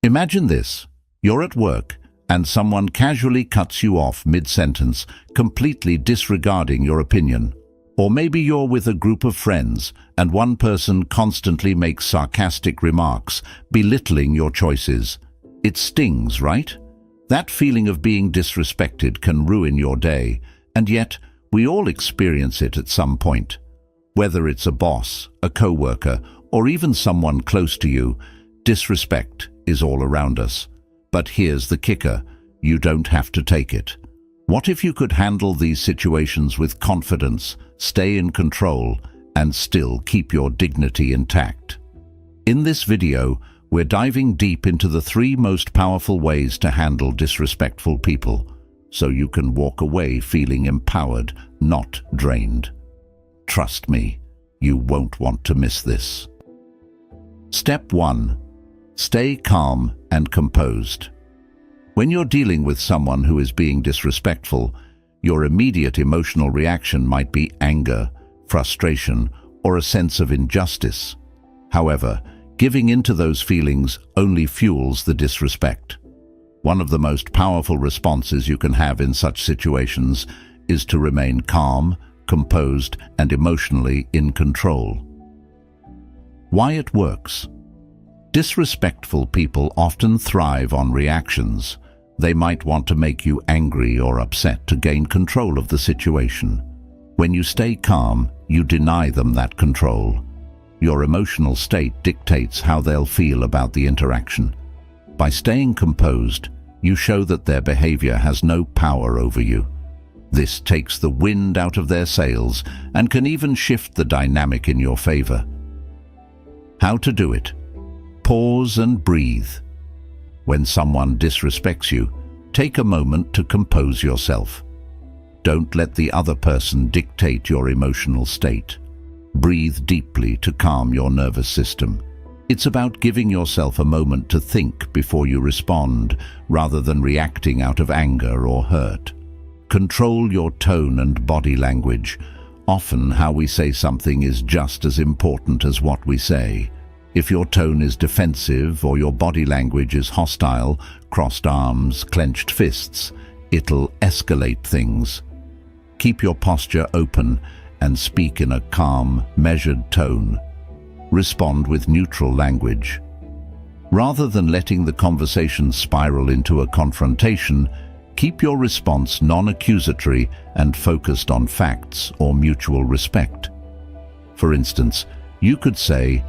Imagine this. You're at work, and someone casually cuts you off mid-sentence, completely disregarding your opinion. Or maybe you're with a group of friends, and one person constantly makes sarcastic remarks, belittling your choices. It stings, right? That feeling of being disrespected can ruin your day, and yet we all experience it at some point. Whether it's a boss, a coworker, or even someone close to you, disrespect is all around us. But here's the kicker: you don't have to take it. What if you could handle these situations with confidence, stay in control, and still keep your dignity intact? In this video, we're diving deep into the 3 most powerful ways to handle disrespectful people, so you can walk away feeling empowered, not drained. Trust me, you won't want to miss this. Step 1. Stay calm and composed. When you're dealing with someone who is being disrespectful, your immediate emotional reaction might be anger, frustration, or a sense of injustice. However, giving into those feelings only fuels the disrespect. One of the most powerful responses you can have in such situations is to remain calm, composed, and emotionally in control. Why it works? Disrespectful people often thrive on reactions. They might want to make you angry or upset to gain control of the situation. When you stay calm, you deny them that control. Your emotional state dictates how they'll feel about the interaction. By staying composed, you show that their behavior has no power over you. This takes the wind out of their sails and can even shift the dynamic in your favor. How to do it? Pause and breathe. When someone disrespects you, take a moment to compose yourself. Don't let the other person dictate your emotional state. Breathe deeply to calm your nervous system. It's about giving yourself a moment to think before you respond, rather than reacting out of anger or hurt. Control your tone and body language. Often how we say something is just as important as what we say. If your tone is defensive or your body language is hostile, crossed arms, clenched fists, it'll escalate things. Keep your posture open and speak in a calm, measured tone. Respond with neutral language. Rather than letting the conversation spiral into a confrontation, keep your response non-accusatory and focused on facts or mutual respect. For instance, you could say,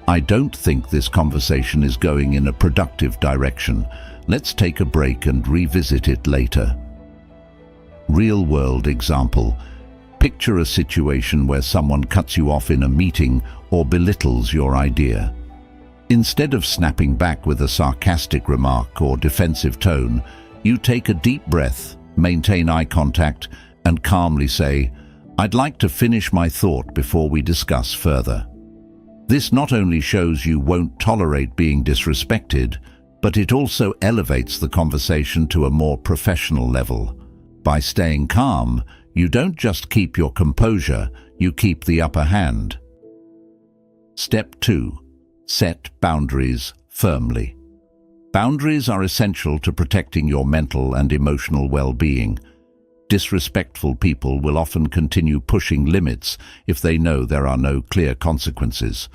"I don't think this conversation is going in a productive direction. Let's take a break and revisit it later." Real-world example. Picture a situation where someone cuts you off in a meeting or belittles your idea. Instead of snapping back with a sarcastic remark or defensive tone, you take a deep breath, maintain eye contact, and calmly say, "I'd like to finish my thought before we discuss further." This not only shows you won't tolerate being disrespected, but it also elevates the conversation to a more professional level. By staying calm, you don't just keep your composure, you keep the upper hand. Step 2. Set boundaries firmly. Boundaries are essential to protecting your mental and emotional well-being. Disrespectful people will often continue pushing limits if they know there are no clear consequences.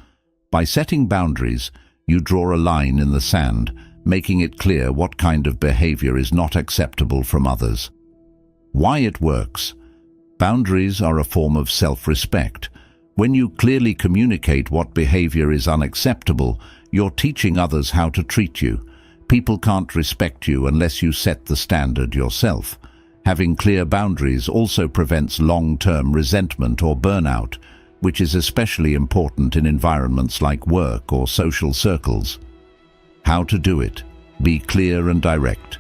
By setting boundaries, you draw a line in the sand, making it clear what kind of behavior is not acceptable from others. Why it works? Boundaries are a form of self-respect. When you clearly communicate what behavior is unacceptable, you're teaching others how to treat you. People can't respect you unless you set the standard yourself. Having clear boundaries also prevents long-term resentment or burnout, which is especially important in environments like work or social circles. How to do it? Be clear and direct.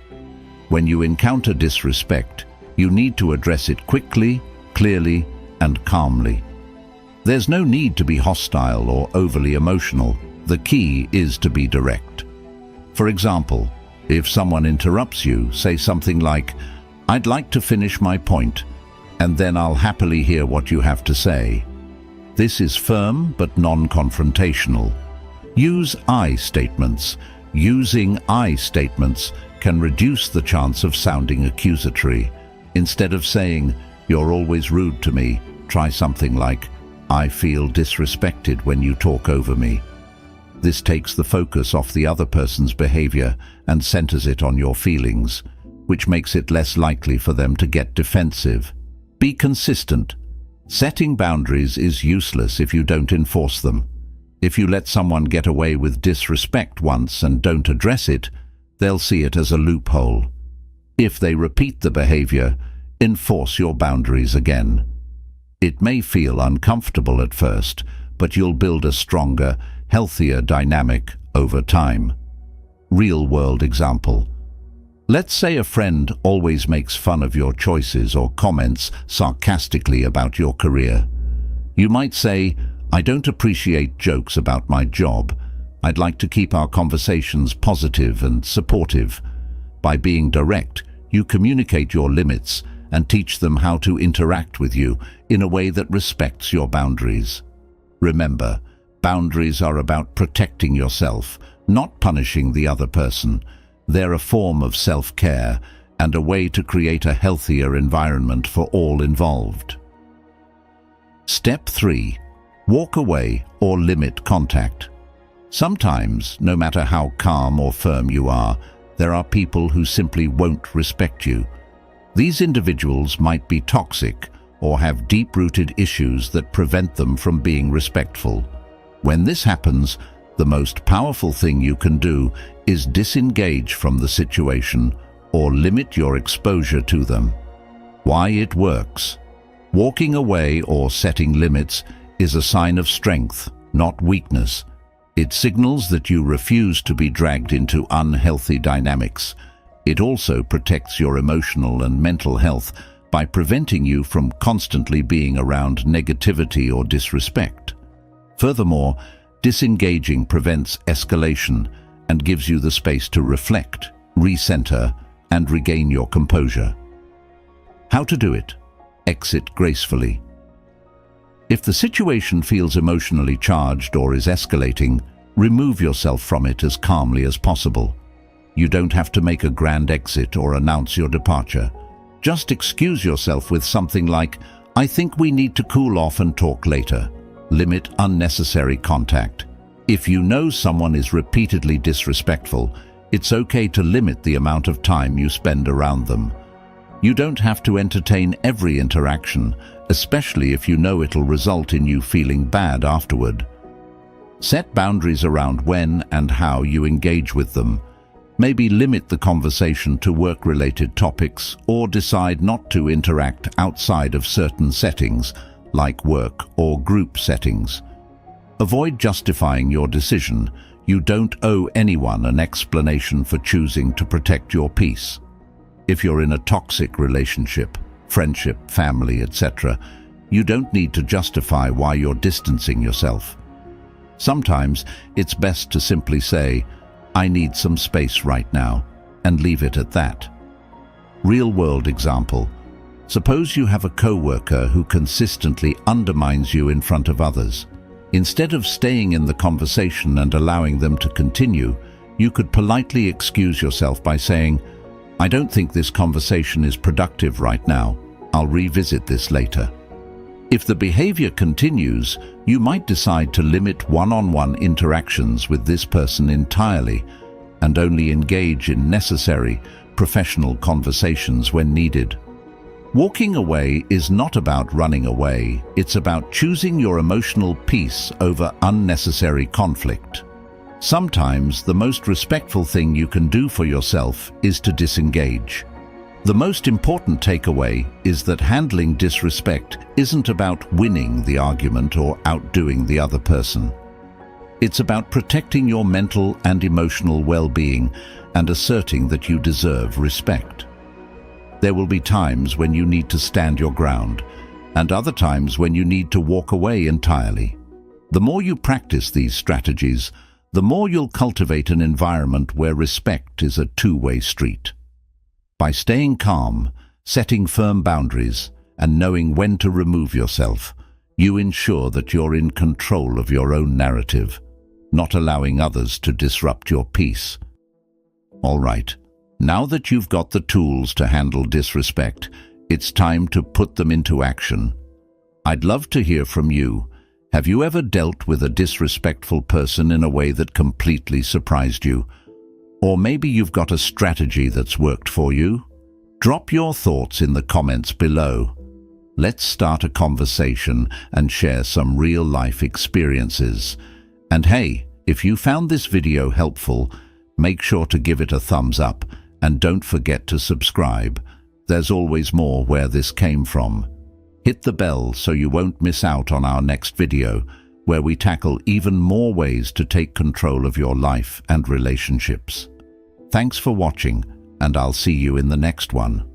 When you encounter disrespect, you need to address it quickly, clearly, and calmly. There's no need to be hostile or overly emotional. The key is to be direct. For example, if someone interrupts you, say something like, "I'd like to finish my point, and then I'll happily hear what you have to say." This is firm but non-confrontational. Use I statements. Using I statements can reduce the chance of sounding accusatory. Instead of saying, "You're always rude to me," try something like, "I feel disrespected when you talk over me." This takes the focus off the other person's behavior and centers it on your feelings, which makes it less likely for them to get defensive. Be consistent. Setting boundaries is useless if you don't enforce them. If you let someone get away with disrespect once and don't address it, they'll see it as a loophole. If they repeat the behavior, enforce your boundaries again. It may feel uncomfortable at first, but you'll build a stronger, healthier dynamic over time. Real-world example. Let's say a friend always makes fun of your choices or comments sarcastically about your career. You might say, "I don't appreciate jokes about my job. I'd like to keep our conversations positive and supportive." By being direct, you communicate your limits and teach them how to interact with you in a way that respects your boundaries. Remember, boundaries are about protecting yourself, not punishing the other person. They're a form of self-care and a way to create a healthier environment for all involved. Step 3. Walk away or limit contact. Sometimes, no matter how calm or firm you are, there are people who simply won't respect you. These individuals might be toxic or have deep-rooted issues that prevent them from being respectful. When this happens, the most powerful thing you can do is disengage from the situation or limit your exposure to them. Why it works. Walking away or setting limits is a sign of strength, not weakness. It signals that you refuse to be dragged into unhealthy dynamics. It also protects your emotional and mental health by preventing you from constantly being around negativity or disrespect. Furthermore, disengaging prevents escalation and gives you the space to reflect, recenter, and regain your composure. How to do it? Exit gracefully. If the situation feels emotionally charged or is escalating, remove yourself from it as calmly as possible. You don't have to make a grand exit or announce your departure. Just excuse yourself with something like, "I think we need to cool off and talk later." Limit unnecessary contact. If you know someone is repeatedly disrespectful, it's okay to limit the amount of time you spend around them. You don't have to entertain every interaction, especially if you know it'll result in you feeling bad afterward. Set boundaries around when and how you engage with them. Maybe limit the conversation to work-related topics or decide not to interact outside of certain settings, like work or group settings. Avoid justifying your decision. You don't owe anyone an explanation for choosing to protect your peace. If you're in a toxic relationship, friendship, family, etc., you don't need to justify why you're distancing yourself. Sometimes it's best to simply say, "I need some space right now," and leave it at that. Real-world example. Suppose you have a coworker who consistently undermines you in front of others. Instead of staying in the conversation and allowing them to continue, you could politely excuse yourself by saying, "I don't think this conversation is productive right now. I'll revisit this later." If the behavior continues, you might decide to limit one-on-one interactions with this person entirely and only engage in necessary, professional conversations when needed. Walking away is not about running away, it's about choosing your emotional peace over unnecessary conflict. Sometimes the most respectful thing you can do for yourself is to disengage. The most important takeaway is that handling disrespect isn't about winning the argument or outdoing the other person. It's about protecting your mental and emotional well-being and asserting that you deserve respect. There will be times when you need to stand your ground, and other times when you need to walk away entirely. The more you practice these strategies, the more you'll cultivate an environment where respect is a two-way street. By staying calm, setting firm boundaries, and knowing when to remove yourself, you ensure that you're in control of your own narrative. not allowing others to disrupt your peace. All right, now that you've got the tools to handle disrespect, it's time to put them into action. I'd love to hear from you. Have you ever dealt with a disrespectful person in a way that completely surprised you? Or maybe you've got a strategy that's worked for you? Drop your thoughts in the comments below. Let's start a conversation and share some real-life experiences. And hey, if you found this video helpful, make sure to give it a thumbs up and don't forget to subscribe. There's always more where this came from. Hit the bell so you won't miss out on our next video, where we tackle even more ways to take control of your life and relationships. Thanks for watching, and I'll see you in the next one.